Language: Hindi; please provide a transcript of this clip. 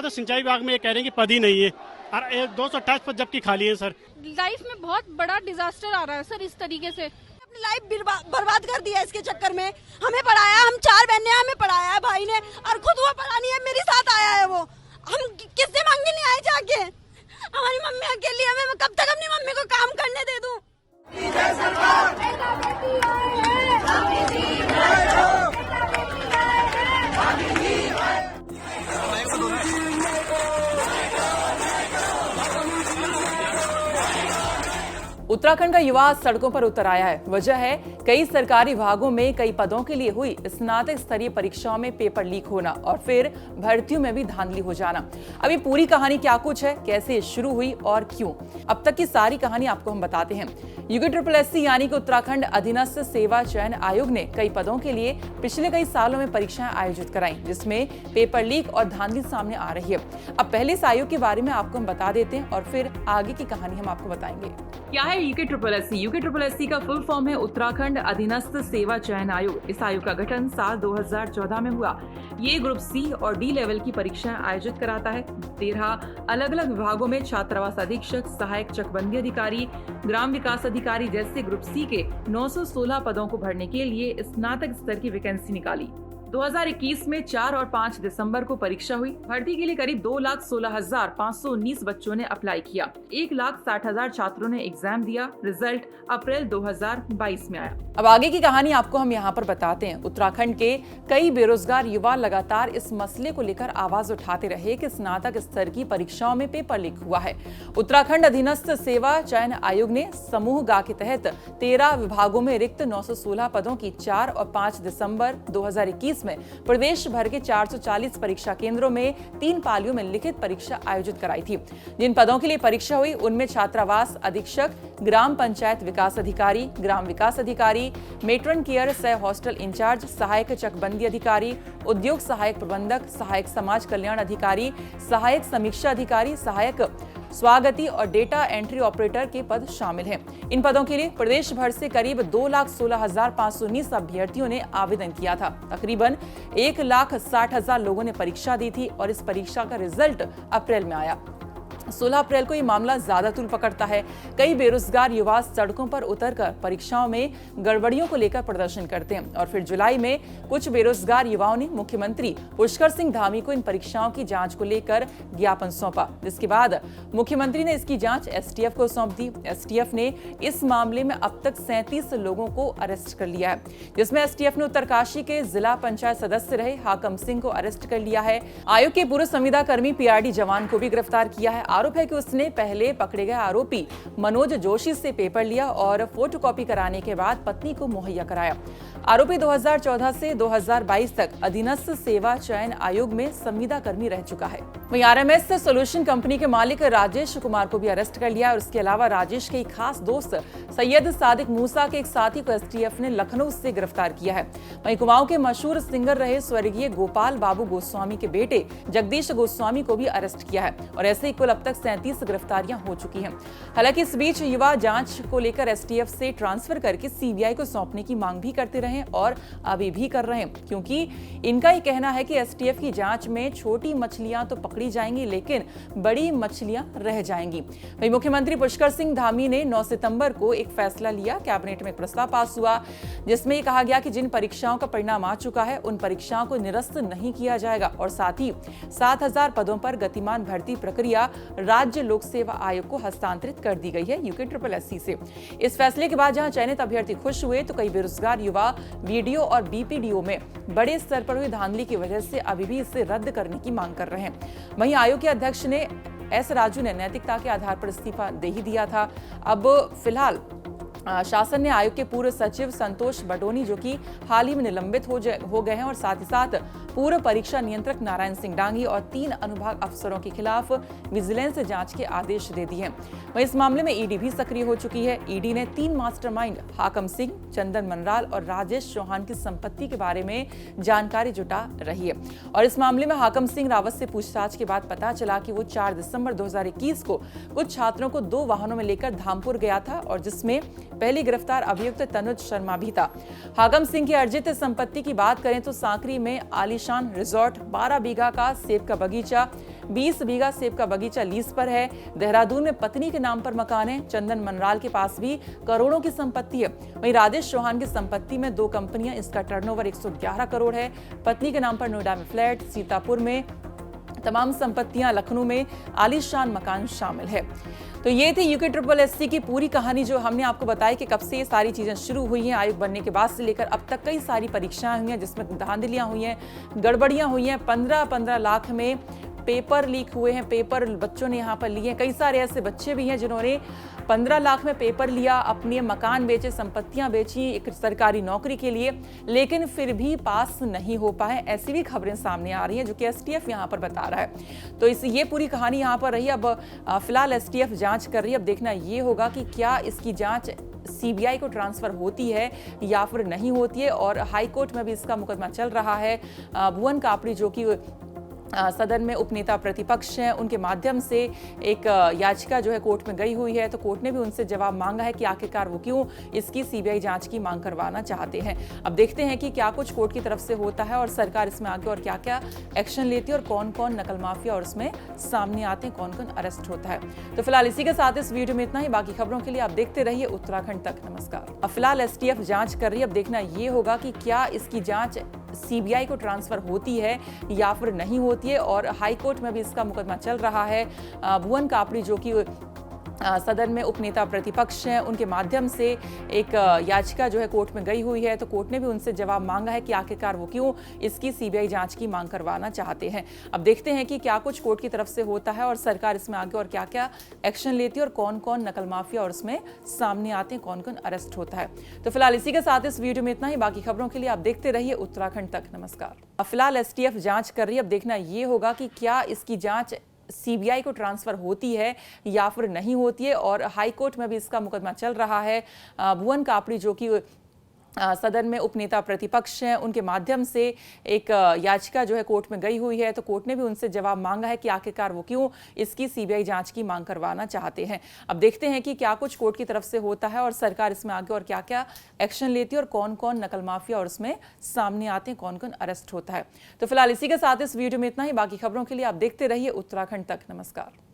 तो सिंचाई विभाग में ये कह रहे हैं कि पद ही नहीं है और 228 पद जबकि खाली है सर। लाइफ में बहुत बड़ा डिजास्टर आ रहा है सर। इस तरीके से अपनी लाइफ बर्बाद कर दिया इसके चक्कर में। हमें पढ़ाया, हम 4 बहनें, हमें पढ़ाया है भाई ने, और खुद वो पढ़ा नहीं है, मेरे साथ आया है वो। हम किससे मांगने नहीं आए जाके? हमारी मम्मी अकेली है, मैं कब तक अपनी मम्मी को काम करने दे दूं? उत्तराखंड का युवा सड़कों पर उतर आया है। वजह है कई सरकारी विभागों में कई पदों के लिए हुई स्नातक स्तरीय परीक्षाओं में पेपर लीक होना और फिर भर्तियों में भी धांधली हो जाना। अब ये पूरी कहानी क्या कुछ है, कैसे शुरू हुई और क्यों, अब तक की सारी कहानी आपको हम बताते हैं। यूके यानी कि उत्तराखंड अधीनस्थ सेवा चयन आयोग ने कई पदों के लिए पिछले कई सालों में परीक्षाएं आयोजित कराई, जिसमें पेपर लीक और धांधली सामने आ रही है। अब पहले इस आयोग के बारे में आपको हम बता देते हैं और फिर आगे की कहानी हम आपको बताएंगे। क्या है यूके का फुल फॉर्म है उत्तराखंड अधीनस्थ सेवा चयन आयोग। इस आयोग का गठन साल 2014 में हुआ। ये ग्रुप सी और डी लेवल की परीक्षाएं आयोजित कराता है। 13 अलग अलग विभागों में छात्रावास अधीक्षक, सहायक चकबंदी अधिकारी, ग्राम विकास अधिकारी जैसे ग्रुप सी के 916 पदों को भरने के लिए स्नातक स्तर की वैकेंसी निकाली। 2021 में 4 और 5 दिसंबर को परीक्षा हुई। भर्ती के लिए करीब 2,16,519 बच्चों ने अप्लाई किया। 1,60,000 छात्रों ने एग्जाम दिया। रिजल्ट अप्रैल 2022 में आया। अब आगे की कहानी आपको हम यहाँ पर बताते हैं। उत्तराखंड के कई बेरोजगार युवा लगातार इस मसले को लेकर आवाज उठाते रहे कि स्नातक स्तर की परीक्षाओं में पेपर लीक हुआ है। उत्तराखंड अधीनस्थ सेवा चयन आयोग ने समूह गा के तहत 13 विभागों में रिक्त 916 पदों की 4 और 5 दिसंबर 2021 में प्रदेश भर के 440 परीक्षा केंद्रों में 3 पालियों में लिखित परीक्षा आयोजित कराई थी। जिन पदों के लिए परीक्षा हुई उनमें छात्रावास अधीक्षक, ग्राम पंचायत विकास अधिकारी, ग्राम विकास अधिकारी, मेट्रन केयर सह हॉस्टल इंचार्ज, सहायक चकबंदी अधिकारी, उद्योग सहायक प्रबंधक, सहायक समाज कल्याण अधिकारी, सहायक समीक्षा अधिकारी, सहायक स्वागती और डेटा एंट्री ऑपरेटर के पद शामिल हैं। इन पदों के लिए प्रदेश भर से करीब 2,16,519 अभ्यर्थियों ने आवेदन किया था। तकरीबन 1,60,000 लोगों ने परीक्षा दी थी और इस परीक्षा का रिजल्ट अप्रैल में आया। 16 अप्रैल को ये मामला ज्यादा तूल पकड़ता है। कई बेरोजगार युवा सड़कों पर उतरकर परीक्षाओं में गड़बड़ियों को लेकर प्रदर्शन करते हैं और फिर जुलाई में कुछ बेरोजगार युवाओं ने मुख्यमंत्री पुष्कर सिंह धामी को इन परीक्षाओं की जांच को लेकर ज्ञापन सौंपा, जिसके बाद मुख्यमंत्री ने इसकी जांच एसटीएफ को सौंप दी। एसटीएफ ने इस मामले में अब तक 37 लोगों को अरेस्ट कर लिया है, जिसमें एसटीएफ ने उत्तरकाशी के जिला पंचायत सदस्य रहे हाकम सिंह को अरेस्ट कर लिया है। आयोग के पूर्व संविदा कर्मी पीआरडी जवान को भी गिरफ्तार किया है। आरोप है कि उसने पहले पकड़े गए आरोपी मनोज जोशी से पेपर लिया और फोटोकॉपी कराने के बाद पत्नी को मुहैया कराया। आरोपी 2014 से 2022 तक अधीनस्थ सेवा चयन आयोग में संविदा कर्मी रह चुका है। वहीं आरएमएस सोल्यूशन कंपनी के मालिक राजेश कुमार को भी अरेस्ट कर लिया और उसके अलावा राजेश के एक खास दोस्त सैयद सादिक मूसा के एक साथी को एसटीएफ ने लखनऊ से गिरफ्तार किया है। वहीं कुमाऊं के मशहूर सिंगर रहे स्वर्गीय गोपाल बाबू गोस्वामी के बेटे जगदीश गोस्वामी को भी अरेस्ट किया है और ऐसे ही कुल अब तक 37 गिरफ्तारियां हो चुकी हैं। हालांकि इस बीच युवा जांच को लेकर एसटीएफ से ट्रांसफर करके सीबीआई को सौंपने की मांग भी करते रहे और अभी भी कर रहे हैं, क्योंकि इनका ही कहना है कि एसटीएफ की जांच में छोटी मछलियां तो पकड़ी जाएंगी लेकिन बड़ी मछलियां रह जाएंगी। वहीं मुख्यमंत्री पुष्कर सिंह धामी ने 9 सितंबर को एक फैसला लिया। कैबिनेट में एक प्रस्ताव पास हुआ जिसमें यह कहा गया कि जिन परीक्षाओं का परिणाम आ चुका है उन परीक्षाओं को निरस्त नहीं किया जाएगा और साथ ही 7,000 पदों पर गतिमान भर्ती प्रक्रिया राज्य लोक सेवा आयोग को हस्तांतरित कर दी गई है यूके से। इस फैसले के बाद जहां चयनित अभ्यर्थी खुश हुए तो कई बेरोजगार युवा वीडियो और बीपीडीओ में बड़े स्तर पर हुई धांधली की वजह से अभी भी इसे रद्द करने की मांग कर रहे हैं। वहीं आयोग के अध्यक्ष ने एस राजू ने नैतिकता के आधार पर इस्तीफा दे ही दिया था। अब फिलहाल शासन ने आयोग के पूर्व सचिव संतोष बडोनी, जो कि हाल ही में निलंबित हो गए हैं, और साथ ही साथ पूर्व परीक्षा नियंत्रक नारायण सिंह डांगी और 3 अनुभाग अफसरों के खिलाफ विजिलेंस जांच के आदेश दे दिए हैं। वहीं इस मामले में ईडी भी सक्रिय हो चुकी है। ईडी ने 3 मास्टरमाइंड हाकम सिंह, चंदन मनराल और राजेश चौहान की संपत्ति के बारे में जानकारी जुटा रही है और इस मामले में हाकम सिंह रावत से पूछताछ के बाद पता चला कि वो 4 दिसंबर 2021 को कुछ छात्रों को 2 वाहनों में लेकर धामपुर गया था और जिसमें पहली गिरफ्तार अभियुक्त तनुज शर्मा भी था। हाकम सिंह की अर्जित संपत्ति की बात करें तो सांकरी में आलीशान रिजॉर्ट, 12 बीघा का सेब का बगीचा, 20 बीघा सेब का बगीचा लीज पर है। देहरादून में पत्नी के नाम पर मकान है। चंदन मनराल के पास भी करोड़ों की संपत्ति है। वहीं राजेश चौहान की संपत्ति में 2 कंपनियां, इसका टर्नओवर 111 करोड़ है। पत्नी के नाम पर नोएडा में फ्लैट, सीतापुर में तमाम संपत्तियां, लखनऊ में आलीशान मकान शामिल है। तो ये थी UKSSC की पूरी कहानी, जो हमने आपको बताई कि कब से ये सारी चीजें शुरू हुई हैं। आयोग बनने के बाद से लेकर अब तक कई सारी परीक्षाएं हुई हैं, जिसमें धांधलियां हुई हैं, गड़बड़ियां हुई हैं। 15-15 लाख में पेपर लीक हुए हैं, पेपर बच्चों ने यहाँ पर लिए हैं। कई सारे ऐसे बच्चे भी हैं जिन्होंने 15 लाख में पेपर लिया, अपने मकान बेचे, संपत्तियां बेची एक सरकारी नौकरी के लिए, लेकिन फिर भी पास नहीं हो पाए। ऐसी भी खबरें सामने आ रही हैं, जो कि STF यहाँ पर बता रहा है। तो ये पूरी कहानी यहाँ पर रही। अब फिलहाल STF जांच कर रही है। अब देखना ये होगा कि क्या इसकी जांच CBI को ट्रांसफर होती है या फिर नहीं होती है। और हाई कोर्ट में भी इसका मुकदमा चल रहा है। भुवन कापड़ी, जो कि सदन में उपनेता प्रतिपक्ष हैं, उनके माध्यम से एक याचिका जो है कोर्ट में गई हुई है। तो कोर्ट ने भी उनसे जवाब मांगा है कि आखिरकार वो क्यों इसकी CBI जांच की मांग करवाना चाहते हैं। अब देखते हैं कि क्या कुछ कोर्ट की तरफ से होता है और सरकार इसमें आगे और क्या क्या एक्शन लेती है, और कौन कौन नकल माफिया और उसमें सामने आते हैं, कौन कौन अरेस्ट होता है। तो फिलहाल इसी के साथ इस वीडियो में इतना ही। बाकी खबरों के लिए आप देखते रहिए उत्तराखंड तक। नमस्कार। अब फिलहाल STF जांच कर रही है। अब देखना ये होगा कि क्या इसकी जांच CBI को ट्रांसफर होती है या फिर नहीं होती है। और हाई कोर्ट में भी इसका मुकदमा चल रहा है। भुवन कापड़ी, जो कि सदन में उपनेता प्रतिपक्ष हैं, उनके माध्यम से एक याचिका जो है कोर्ट में गई हुई है। तो कोर्ट ने भी उनसे जवाब मांगा है कि आखिरकार वो क्यों इसकी CBI जांच की मांग करवाना चाहते हैं। अब देखते हैं कि क्या कुछ कोर्ट की तरफ से होता है और सरकार इसमें आगे और क्या क्या एक्शन लेती है, और कौन कौन नकल माफिया और उसमें सामने आते हैं, कौन कौन अरेस्ट होता है। तो फिलहाल इसी के साथ इस वीडियो में इतना ही। बाकी खबरों के लिए आप देखते रहिए उत्तराखंड तक। नमस्कार। अब फिलहाल STF जांच कर रही है। अब देखना ये होगा कि क्या इसकी जांच CBI को ट्रांसफर होती है या फिर नहीं होती है। और हाई कोर्ट में भी इसका मुकदमा चल रहा है। भुवन कापड़ी, जो कि सदन में उपनेता प्रतिपक्ष हैं, उनके माध्यम से एक याचिका जो है कोर्ट में गई हुई है। तो कोर्ट ने भी उनसे जवाब मांगा है कि आखिरकार वो क्यों इसकी CBI जांच की मांग करवाना चाहते हैं। अब देखते हैं कि क्या कुछ कोर्ट की तरफ से होता है और सरकार इसमें आगे और क्या क्या एक्शन लेती है, और कौन कौन नकल माफिया और उसमें सामने आते हैं, कौन कौन अरेस्ट होता है। तो फिलहाल इसी के साथ इस वीडियो में इतना ही। बाकी खबरों के लिए आप देखते रहिए उत्तराखंड तक। नमस्कार।